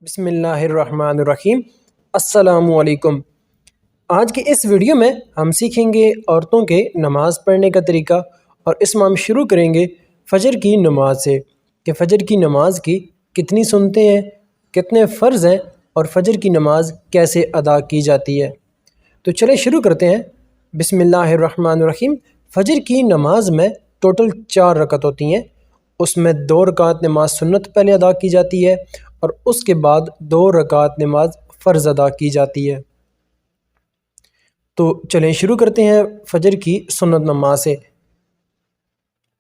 بسم اللہ الرحمن الرحیم۔ السلام علیکم۔ آج کی اس ویڈیو میں ہم سیکھیں گے عورتوں کے نماز پڑھنے کا طریقہ، اور اس میں ہم شروع کریں گے فجر کی نماز سے کہ فجر کی نماز کی کتنی سنتیں ہیں، کتنے فرض ہیں، اور فجر کی نماز کیسے ادا کی جاتی ہے۔ تو چلیں شروع کرتے ہیں۔ بسم اللہ الرحمن الرحیم۔ فجر کی نماز میں ٹوٹل 4 رکعت ہوتی ہیں۔ اس میں 2 رکعت نماز سنت پہلے ادا کی جاتی ہے، اور اس کے بعد 2 رکعت نماز فرض ادا کی جاتی ہے۔ تو چلیں شروع کرتے ہیں فجر کی سنت نماز سے۔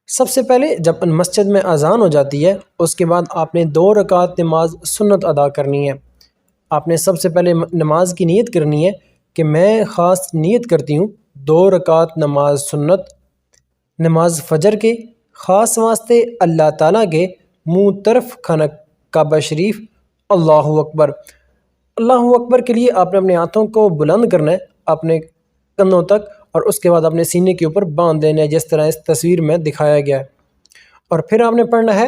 سب سے پہلے جب مسجد میں اذان ہو جاتی ہے، اس کے بعد آپ نے 2 رکعت نماز سنت ادا کرنی ہے۔ آپ نے سب سے پہلے نماز کی نیت کرنی ہے کہ میں خاص نیت کرتی ہوں 2 رکعت نماز سنت، نماز فجر کے خاص واسطے اللہ تعالیٰ کے منہ طرف کھانا کعبہ شریف، اللہ اکبر۔ اللہ اکبر کے لیے آپ نے اپنے ہاتھوں کو بلند کرنا ہے اپنے کندھوں تک، اور اس کے بعد اپنے سینے کے اوپر باندھ دینا ہے، جس طرح اس تصویر میں دکھایا گیا ہے۔ اور پھر آپ نے پڑھنا ہے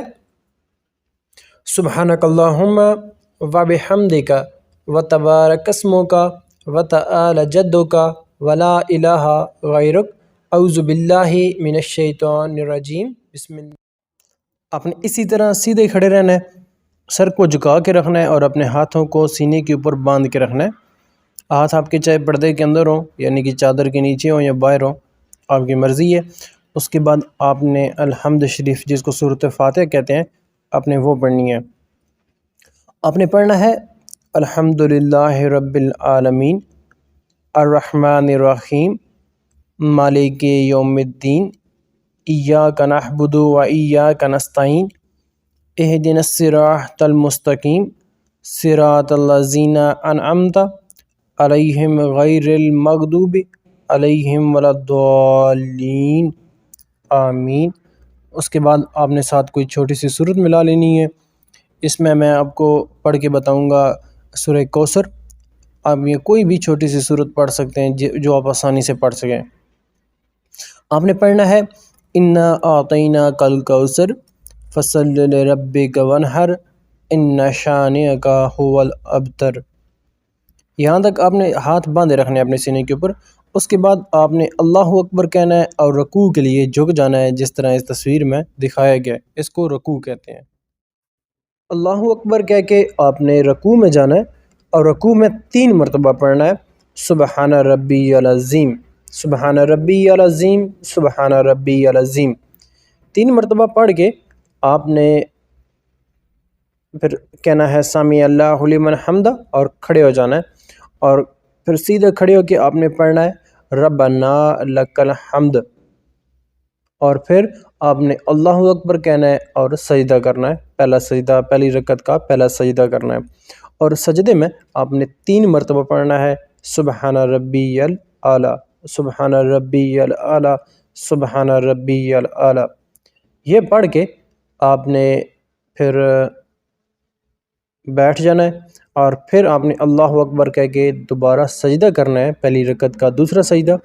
سبحانک اللہم وبحمدک وتبارک اسمک وتعالی جدک ولا الہ غیرک اعوذ باللہ من الشیطان الرجیم بسم اللہ۔ آپ نے اسی طرح سیدھے کھڑے رہنا ہے، سر کو جھکا کے رکھنا ہے، اور اپنے ہاتھوں کو سینے کے اوپر باندھ کے رکھنا ہے۔ ہاتھ آپ کے چاہے پردے کے اندر ہوں، یعنی کہ چادر کے نیچے ہوں یا باہر ہوں، آپ کی مرضی ہے۔ اس کے بعد آپ نے الحمد شریف، جس کو سورۃ فاتحہ کہتے ہیں، آپ نے وہ پڑھنی ہے۔ آپ نے پڑھنا ہے الحمد للہ رب العالمین الرحمن الرحیم مالک یوم الدین ایاک نعبد و ایاک نستعین اہدنا الصراط المستقیم صراط الذین انعمت علیہم غیر المغضوب علیہم ولا الضالین آمین۔ اس کے بعد آپ نے ساتھ کوئی چھوٹی سی سورت ملا لینی ہے۔ اس میں آپ کو پڑھ کے بتاؤں گا سورہ کوثر۔ آپ یہ کوئی بھی چھوٹی سی سورت پڑھ سکتے ہیں جو آپ آسانی سے پڑھ سکیں۔ آپ نے پڑھنا ہے انا اعطیناک الکوثر فصل لربک وانحر ان شانئک هو الابتر۔ یہاں تک آپ نے ہاتھ باندھے رکھنے ہیں اپنے سینے کے اوپر۔ اس کے بعد آپ نے اللہ اکبر کہنا ہے اور رکوع کے لیے جھک جانا ہے، جس طرح اس تصویر میں دکھایا گیا ہے۔ اس کو رکوع کہتے ہیں۔ اللہ اکبر کہہ کے آپ نے رکوع میں جانا ہے، اور رکوع میں 3 مرتبہ پڑھنا ہے سبحان ربی العظیم، سبحان ربی العظیم، سبحان ربی العظیم۔ 3 مرتبہ پڑھ کے آپ نے پھر کہنا ہے سمیع اللہ لمن حمدہ، اور کھڑے ہو جانا ہے، اور پھر سیدھے کھڑے ہو کے آپ نے پڑھنا ہے ربنا لک الحمد، اور پھر آپ نے اللہ اکبر کہنا ہے اور سجدہ کرنا ہے۔ پہلا سجدہ، پہلی رکعت کا پہلا سجدہ کرنا ہے، اور سجدے میں آپ نے 3 مرتبہ پڑھنا ہے سبحان ربی الاعلیٰ، سبحان ربی الاعلیٰ، سبحان ربی الاعلیٰ۔ یہ پڑھ کے آپ نے پھر بیٹھ جانا ہے، اور پھر آپ نے اللہ اکبر کہہ کے دوبارہ سجدہ کرنا ہے، پہلی رکعت کا دوسرا سجدہ۔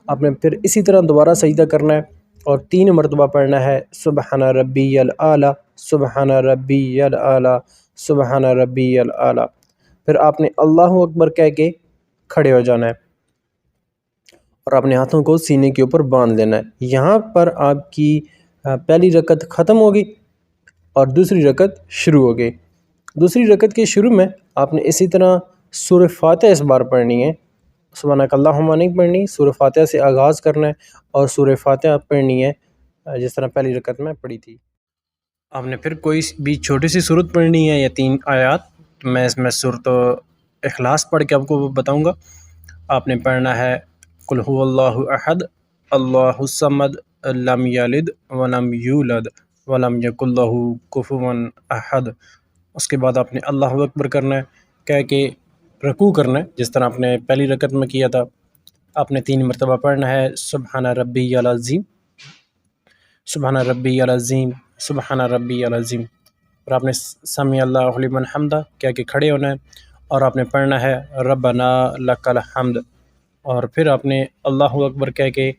آپ نے پھر اسی طرح دوبارہ سجدہ کرنا ہے، اور 3 مرتبہ پڑھنا ہے سبحان ربی الاعلیٰ، سبحان ربی الاعلیٰ، سبحان ربی الاعلیٰ۔ پھر آپ نے اللہ اکبر کہہ کے کھڑے ہو جانا ہے، اور اپنے ہاتھوں کو سینے کے اوپر باندھ لینا ہے۔ یہاں پر آپ کی پہلی رکعت ختم ہوگی اور دوسری رکعت شروع ہوگی۔ دوسری رکعت کے شروع میں آپ نے اسی طرح سورہ فاتحہ اس بار پڑھنی ہے، سبحانک اللہم نہیں پڑھنی، سورہ فاتحہ سے آغاز کرنا ہے، اور سورہ فاتحہ پڑھنی ہے جس طرح پہلی رکعت میں پڑھی تھی۔ آپ نے پھر کوئی بھی چھوٹی سی سورت پڑھنی ہے یا 3 آیات۔ میں اس میں سورۃ اخلاص پڑھ کے آپ کو بتاؤں گا۔ آپ نے پڑھنا ہے قل هو اللہ احد اللہ الصمد لم یلد ولم یولد ولم یکن لہ کفوا احد۔ اس کے بعد آپ نے اللہ اکبر کرنا ہے، کہہ کے رکوع کرنا ہے، جس طرح آپ نے پہلی رکعت میں کیا تھا۔ آپ نے 3 مرتبہ پڑھنا ہے سبحان ربی العظیم، سبحان ربی العظیم، سبحان ربی العظیم۔ اور آپ نے سمیع اللہ لمن حمدہ کہہ کے کھڑے ہونا ہے، اور آپ نے پڑھنا ہے ربنا لک الحمد، اور پھر آپ نے اللہ اکبر کہہ کے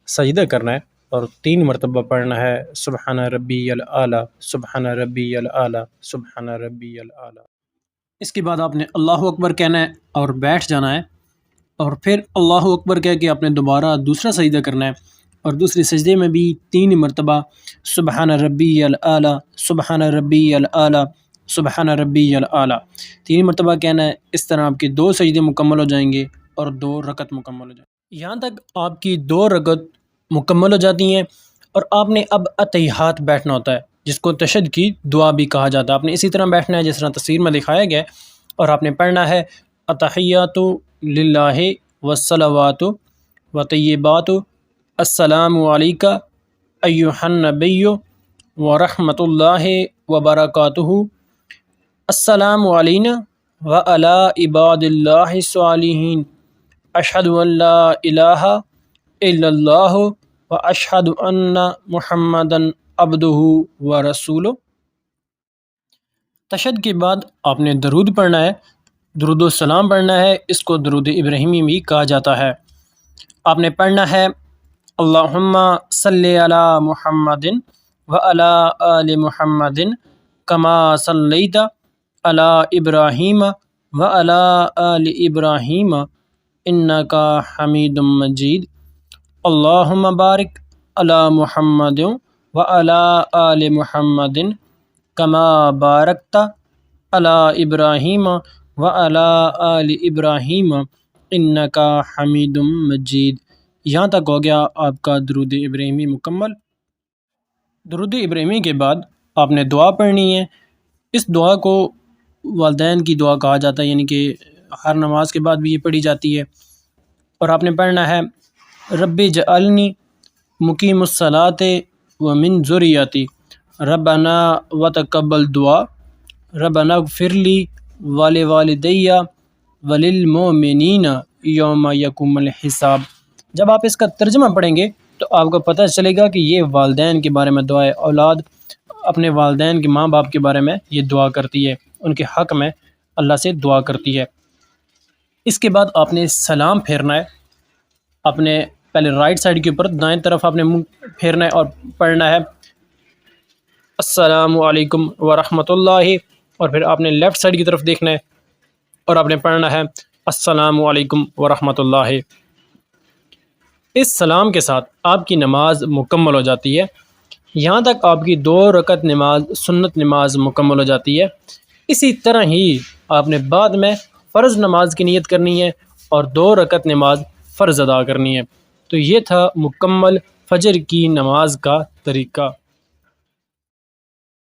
سجدہ کرنا ہے، اور 3 مرتبہ پڑھنا ہے سبحان ربی الاعلیٰ، سبحان ربی الاعلیٰ، سبحان ربی الاعلیٰ۔ اس کے بعد آپ نے اللہ اکبر کہنا ہے اور بیٹھ جانا ہے، اور پھر اللہ اکبر کہہ کے آپ نے دوبارہ دوسرا سجدہ کرنا ہے، اور دوسرے سجدے میں بھی 3 مرتبہ سبحان ربی الاعلیٰ، سبحان ربی الاعلیٰ، سبحان ربی الاعلیٰ 3 مرتبہ کہنا ہے۔ اس طرح آپ کے 2 سجدے مکمل ہو جائیں گے اور 2 رکعت مکمل ہو جائیں گے۔ یہاں تک آپ کی 2 رکعت مکمل ہو جاتی ہیں، اور آپ نے اب اتحیات بیٹھنا ہوتا ہے، جس کو تشہد کی دعا بھی کہا جاتا ہے۔ آپ نے اسی طرح بیٹھنا ہے جس طرح تصویر میں دکھایا گیا ہے، اور آپ نے پڑھنا ہے التحیات للہ والصلوات وطیبات السلام علیک ایھا النبی ورحمۃ اللہ وبرکاتہ، السلام علینا وعلی عباد اللہ الصالحین، اشہد ان لا الہ الا اللہ واشہد ان محمدا عبدہ ورسولہ۔ تشہد کے بعد آپ نے درود پڑھنا ہے، درود و سلام پڑھنا ہے، اس کو درود ابراہیمی بھی کہا جاتا ہے۔ آپ نے پڑھنا ہے اللہم صلی علی محمد وعلی آل محمد کما صلیت علی ابراہیم وعلی آل ابراہیم انک حمید مجید، اللہم بارک علی محمد وعلی آل محمد کما بارکت علی ابراہیم وعلی آل ابراہیم انک حمید مجید۔ یہاں تک ہو گیا آپ کا درود ابراہیمی مکمل۔ درود ابراہیمی کے بعد آپ نے دعا پڑھنی ہے۔ اس دعا کو والدین کی دعا کہا جاتا ہے، یعنی کہ ہر نماز کے بعد بھی یہ پڑھی جاتی ہے، اور آپ نے پڑھنا ہے رب اجعلنی مقیم الصلاۃ ومن ذریتی ربنا وتقبل دعا ربنا اغفر لی ولوالدی وللمؤمنین یوم یقوم الحساب۔ جب آپ اس کا ترجمہ پڑھیں گے تو آپ کو پتہ چلے گا کہ یہ والدین کے بارے میں دعا ہے۔ اولاد اپنے والدین کے ماں باپ کے بارے میں یہ دعا کرتی ہے، ان کے حق میں اللہ سے دعا کرتی ہے۔ اس کے بعد آپ نے سلام پھیرنا ہے، اپنے پہلے رائٹ سائڈ کے اوپر دائیں طرف آپ نے منہ پھیرنا ہے اور پڑھنا ہے السلام علیکم ورحمۃ اللہ، اور پھر آپ نے لیفٹ سائڈ کی طرف دیکھنا ہے اور آپ نے پڑھنا ہے السلام علیکم ورحمۃ اللہ۔ اس سلام کے ساتھ آپ کی نماز مکمل ہو جاتی ہے۔ یہاں تک آپ کی 2 رکعت نماز سنت نماز مکمل ہو جاتی ہے۔ اسی طرح ہی آپ نے بعد میں فرض نماز کی نیت کرنی ہے اور 2 رکعت نماز فرض ادا کرنی ہے۔ تو یہ تھا مکمل فجر کی نماز کا طریقہ۔